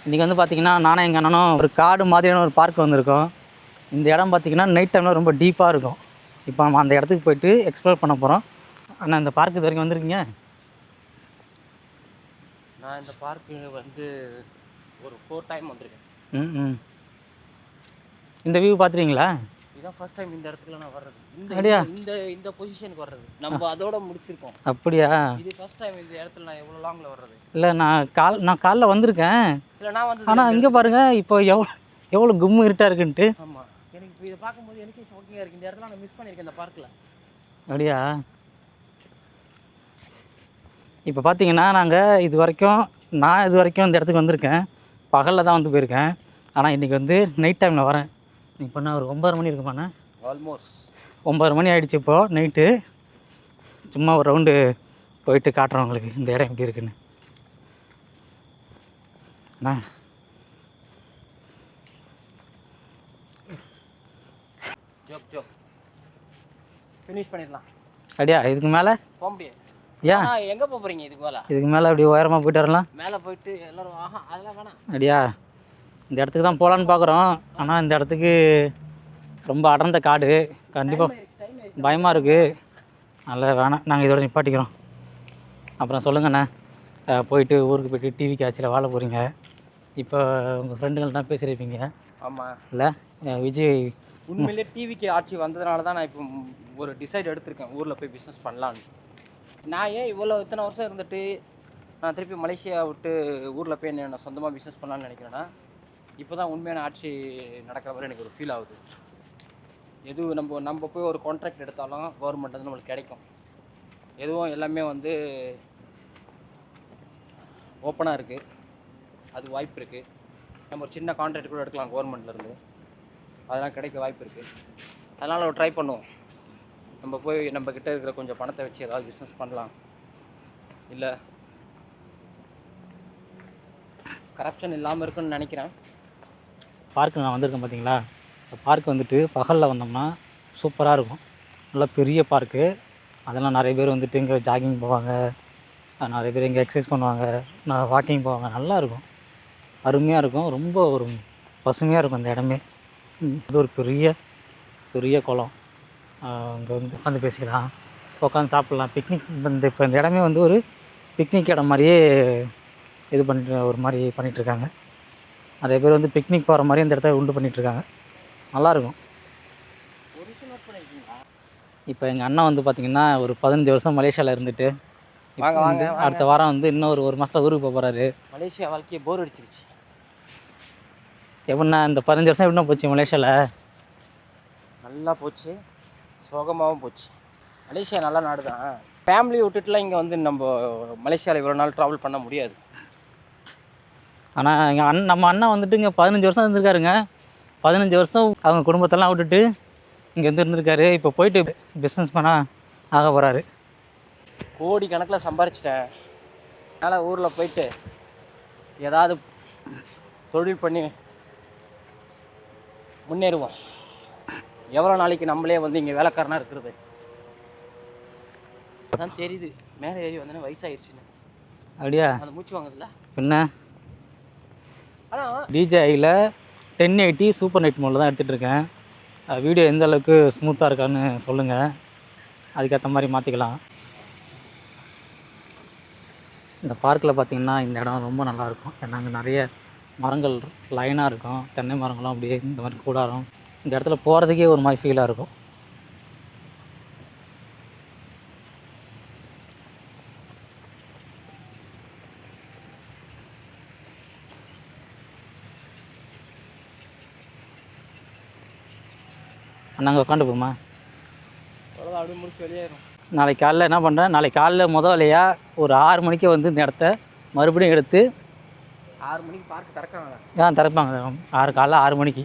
இன்றைக்கி வந்து பார்த்திங்கன்னா நானும் எங்கள் அண்ணனும் ஒரு காடு மாதிரியான ஒரு பார்க் வந்திருக்கோம். இந்த இடம் பார்த்திங்கன்னா நைட் டைமில் ரொம்ப டீப்பாக இருக்கும். இப்போ நம்ம அந்த இடத்துக்கு போய்ட்டு எக்ஸ்ப்ளோர் பண்ண போகிறோம். ஆனால் இந்த பார்க்கு இது வரைக்கும் வந்திருக்கீங்க? நான் இந்த பார்க்கு வந்து ஒரு 4 டைம் வந்திருக்கேன். ம். இந்த வியூ பார்த்துருக்கீங்களா? இதான் ஃபர்ஸ்ட் டைம் இந்த இடத்துல நான் வர்றது. அப்படியா? இந்த பொசிஷனுக்கு வர்றது. நம்ம அதோட முடிச்சிருக்கோம். அப்படியா? இது ஃபர்ஸ்ட் டைம் இந்த இடத்துல நான் எவ்வளோ லாங்கில் வர்றது. இல்லை நான் காலைல வந்திருக்கேன். இல்லை நான் வந்து ஆனால் இங்கே பாருங்கள் இப்போ எவ்வளோ கும்மு இருட்டாக இருக்குன்ட்டு. ஆமாம், எனக்கு இப்போ இதை பார்க்கும்போது எனக்கே ஷாக்கிங்காக இருக்குது. இந்த இடத்துல நான் மிஸ் பண்ணியிருக்கேன் இந்த பார்க்கில். அப்படியா? இப்போ பார்த்தீங்கன்னா நான் இது வரைக்கும் இந்த இடத்துக்கு வந்திருக்கேன். பகலில் தான் வந்து போயிருக்கேன். ஆனால் இன்றைக்கி வந்து நைட் டைமில் வரேன். இப்போ நான் ஒரு 9:30 மணி இருக்குமாண்ணா? ஆல்மோஸ்ட் 9:30 மணி ஆகிடுச்சு. இப்போது நைட்டு சும்மா ஒரு ரவுண்டு போயிட்டு காட்டுறேன் உங்களுக்கு இந்த இடம் எப்படி இருக்குன்னு. அண்ணா ஜோக் ஃபினிஷ் பண்ணிடலாம். அப்படியா? இதுக்கு மேலே போக முடியாது. ஏன் எங்கே போகிறீங்க இதுக்கு மேலே அப்படி உயரமாக போயிட்டு வரலாம்? மேலே போயிட்டு எல்லோரும் அதெல்லாம் வேணாம். அப்படியா? இந்த இடத்துக்கு தான் போகலான்னு பார்க்குறோம். ஆனால் இந்த இடத்துக்கு ரொம்ப அடர்ந்த காடு, கண்டிப்பாக பயமாக இருக்குது. நல்ல வேணாம், நாங்கள் இதோட நிப்பாட்டிக்கிறோம். அப்புறம் சொல்லுங்கண்ணே, போயிட்டு ஊருக்கு போய்ட்டு டிவி காட்சியில் வாழ போகிறீங்க. இப்போ உங்கள் ஃப்ரெண்டுங்கள்ட்ட பேசியிருப்பீங்க. ஆமாம். இல்லை விஜய் உண்மையிலே டிவிக்கு ஆட்சி வந்ததுனால தான் நான் இப்போ ஒரு டிசைட் எடுத்திருக்கேன், ஊரில் போய் பிஸ்னஸ் பண்ணலான்னு. நான் ஏன் இத்தனை வருஷம் இருந்துட்டு நான் திருப்பி மலேசியா விட்டு ஊரில் போய் நான் சொந்தமாக பிஸ்னஸ் பண்ணலான்னு நினைக்கிறேன்னா, இப்போ தான் உண்மையான ஆட்சி நடக்கிற மாதிரி எனக்கு ஒரு ஃபீல் ஆகுது. எதுவும் நம்ம போய் ஒரு கான்ட்ராக்ட் எடுத்தாலும் கவர்மெண்ட் வந்து நம்மளுக்கு கிடைக்கும். எதுவும் எல்லாமே வந்து ஓப்பனாக இருக்குது, அது வாய்ப்பு இருக்குது. நம்ம ஒரு சின்ன கான்ட்ராக்ட் கூட எடுக்கலாம் கவர்மெண்ட்லேருந்து, அதெல்லாம் கிடைக்க வாய்ப்பு இருக்குது. அதனால் நம்ம ட்ரை பண்ணுவோம். நம்ம போய் நம்மக்கிட்ட இருக்கிற கொஞ்சம் பணத்தை வச்சு ஏதாவது பிஸ்னஸ் பண்ணலாம். இல்லை கரப்ஷன் இல்லாமல் இருக்குன்னு நினைக்கிறேன். பார்க்கு நான் வந்திருக்கேன் பார்த்தீங்களா? இந்த பார்க் வந்துட்டு பகலில் வந்தோம்னா சூப்பராக இருக்கும். நல்லா பெரிய பார்க்கு. அதெல்லாம் நிறைய பேர் வந்துட்டு இங்கே ஜாகிங் போவாங்க, நிறைய பேர் இங்கே எக்ஸசைஸ் பண்ணுவாங்க, வாக்கிங் போவாங்க. நல்லாயிருக்கும், அருமையாக இருக்கும். ரொம்ப ஒரு பசுமையாக இருக்கும் இந்த இடமே. இது ஒரு பெரிய குளம். இங்கே வந்து உட்காந்து பேசிக்கலாம், உட்காந்து சாப்பிட்லாம், பிக்னிக். இப்போ இந்த இடமே வந்து ஒரு பிக்னிக் இடம் மாதிரியே இது பண்ணிட்டு ஒரு மாதிரி பண்ணிகிட்ருக்காங்க. நிறைய பேர் வந்து பிக்னிக் போகிற மாதிரி இந்த இடத்த உண்டு பண்ணிகிட்ருக்காங்க. நல்லாயிருக்கும். இப்போ எங்கள் அண்ணன் வந்து பார்த்திங்கன்னா ஒரு 15 வருஷம் மலேசியாவில் இருந்துட்டு அடுத்த வாரம் வந்து இன்னும் ஒரு மாதம் ஊருக்கு போக போகிறாரு. மலேசியா வாழ்க்கையை போர் அடிச்சிருச்சு. எப்படின்னா இந்த 15 வருஷம் எப்படின்னா போச்சு மலேசியாவில்? நல்லா போச்சு, சோகமாகவும் போச்சு. மலேசியா நல்ல நாடு தான். ஃபேமிலியை விட்டுட்டுலாம் இங்கே வந்து நம்ம மலேசியாவில் இவ்வளோ நாள் ட்ராவல் பண்ண முடியாது. ஆனால் நம்ம அண்ணன் வந்துட்டு இங்கே 15 வருஷம் இருந்திருக்காருங்க. 15 வருஷம் அவங்க குடும்பத்தெல்லாம் விட்டுட்டு இங்கே இருந்திருக்காரு. இப்போ போயிட்டு பிஸ்னஸ் பண்ணால் ஆக போகிறாரு. கோடி கணக்கில் சம்பாரிச்சிட்டேன். அதனால் ஊரில் போயிட்டு ஏதாவது தொழில் பண்ணி முன்னேறுவோம். எவ்வளோ நாளைக்கு நம்மளே வந்து இங்கே வேலைக்காரனாக இருக்கிறது? அதான் தெரியுது, மேலே ஏறி வந்தோன்னே வயசாகிடுச்சுன்னு. அப்படியா? அந்த மூச்சு வாங்குதுல்ல பின்ன. ஆனால் DJIயில் 1080 சூப்பர் நைட் மோடில் தான் எடுத்துகிட்டு இருக்கேன். வீடியோ எந்த அளவுக்கு ஸ்மூத்தாக இருக்கான்னு சொல்லுங்கள், அதுக்கேற்ற மாதிரி மாற்றிக்கலாம். இந்த பார்க்கில் பார்த்திங்கன்னா இந்த இடம் ரொம்ப நல்லாயிருக்கும். ஏன்னா அங்கே நிறைய மரங்கள் லைனாக இருக்கும், தென்னை மரங்களும் அப்படியே இந்த மாதிரி கூடாரம். இந்த இடத்துல போகிறதுக்கே ஒரு மாதிரி ஃபீலாக இருக்கும். நாங்கள் உட்காந்து போமா? அவ்வளோதான், அப்படியே முடிச்சு வெளியேறும். நாளைக்கு காலைல என்ன பண்ணுறேன், நாளைக்கு காலைல வேலையாக ஒரு 6 மணிக்கு வந்து இந்த இடத்த மறுபடியும் எடுத்து 6 மணிக்கு பார்க் திறக்காங்க. திறப்பாங்க. காலைல 6 மணிக்கு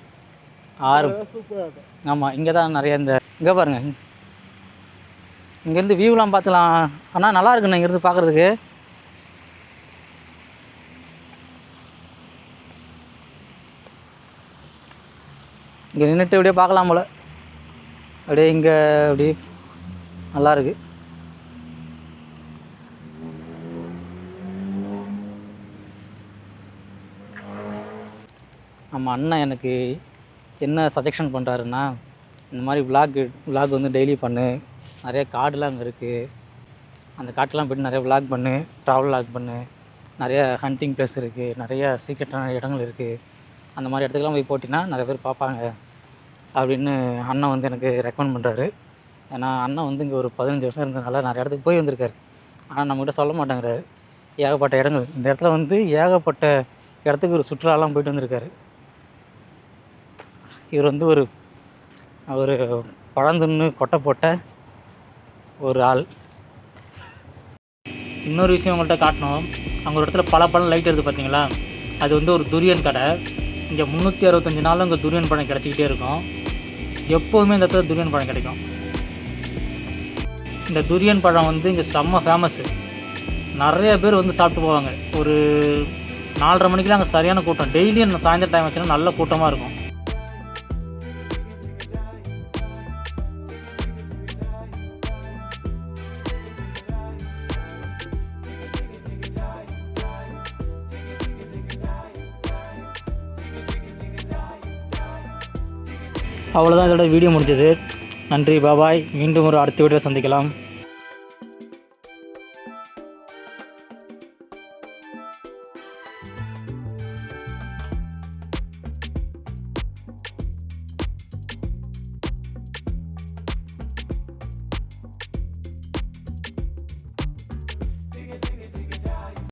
6. சூப்பராக இருக்கும். ஆமாம், இங்கே தான் நிறைய இங்கே பாருங்கள், இங்கேருந்து வியூலாம் பார்த்துலாம். ஆனால் நல்லா இருக்குண்ணா இங்கேருந்து பார்க்குறதுக்கு. இங்கே நின்றுட்டு அப்படியே பார்க்கலாம் போல். அப்படியே இங்கே அப்படியே நல்லாயிருக்கு. நம்ம அண்ணன் எனக்கு என்ன சஜஷன் பண்ணுறாருன்னா, இந்த மாதிரி விலாக் வந்து டெய்லி பண்ணு, நிறைய காடுலாம் அங்கே இருக்குது, அந்த காட்டுலாம் போய்ட்டு நிறைய விலாக் பண்ணு, ட்ராவல் விலாக் பண்ணு, நிறைய ஹண்டிங் பிளேஸ் இருக்குது, நிறைய சீக்ரெட்டான இடங்கள் இருக்குது, அந்த மாதிரி இடத்துக்குலாம் போய் போட்டினா நிறைய பேர் பார்ப்பாங்க அப்படின்னு அண்ணன் வந்து எனக்கு ரெக்கமெண்ட் பண்ணுறாரு. ஏன்னா அண்ணன் வந்து இங்கே ஒரு 15 வருஷம் இருந்ததுனால நிறைய இடத்துக்கு போய் வந்திருக்காரு. ஆனால் நம்மகிட்ட சொல்ல மாட்டேங்கிறாரு. ஏகப்பட்ட இடங்கள் இந்த இடத்துல வந்து ஏகப்பட்ட இடத்துக்கு ஒரு சுற்றுலாலாம் போயிட்டு வந்திருக்காரு. இவர் வந்து ஒரு ஒரு பழந்துன்னு கொட்டை போட்ட ஒரு ஆள். இன்னொரு விஷயம் உங்கள்கிட்ட காட்டணும். அங்கே ஒரு இடத்துல பல லைட் இருக்குது பார்த்தீங்களா, அது வந்து ஒரு துரியன் கடை. இங்கே 365 நாளும் இங்கே துரியன் பழம் கிடச்சிக்கிட்டே இருக்கும். எப்போதுமே இந்த இடத்துல துரியன் பழம் கிடைக்கும். இந்த துரியன் பழம் வந்து இங்கே செம்ம ஃபேமஸ்ஸு. நிறைய பேர் வந்து சாப்பிட்டு போவாங்க. ஒரு 4:30 மணிக்கெலாம் அங்கே சரியான கூட்டம். டெய்லியும் சாயந்தரம் டைம் வச்சுன்னா நல்ல கூட்டமாக இருக்கும். அவ்வளோதான் இதோட வீடியோ முடிஞ்சது. நன்றி, பாபாய். மீண்டும் ஒரு அடுத்த வீடியோ சந்திக்கலாம்.